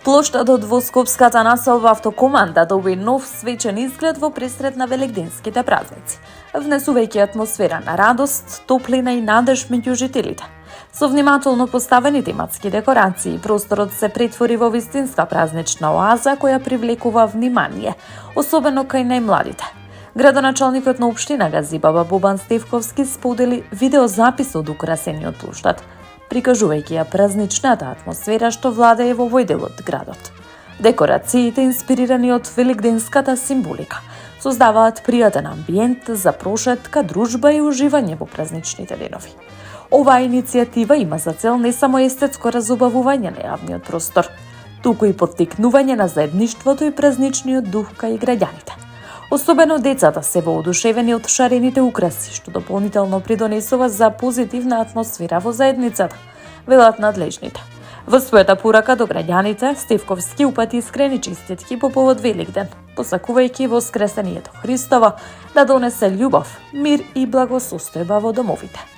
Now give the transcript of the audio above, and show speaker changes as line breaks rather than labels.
Плоштадот во Скопската населба автокоманда доби нов свечен изглед во пресред на велигденските празници, внесувајќи атмосфера на радост, топлина и надеж меѓу жителите. Со внимателно поставени тематски декорации, просторот се претвори во вистинска празнична оаза која привлекува внимание, особено кај најмладите. Градоначалникот на општина Газибаба Бобан Стевковски сподели видеозапис од украсениот плоштад, прикажувајќи ја празничната атмосфера што владее во овој дел од градот. Декорациите, инспирирани од велигденската символика, создаваат пријатен амбиент за прошетка, дружба и уживање во празничните денови. Оваа иницијатива има за цел не само естетско разубавување на јавниот простор, туку и поттикнување на заедништвото и празничниот дух кај граѓаните. Особено децата се воодушевени од шарените украси, што дополнително придонесува за позитивна атмосфера во заедницата, велат надлежните. Во својата порака до граѓаните, Стевковски упати искрени честитки по повод Великден, посакувајќи воскресението Христово да донесе љубов, мир и благосостојба во домовите.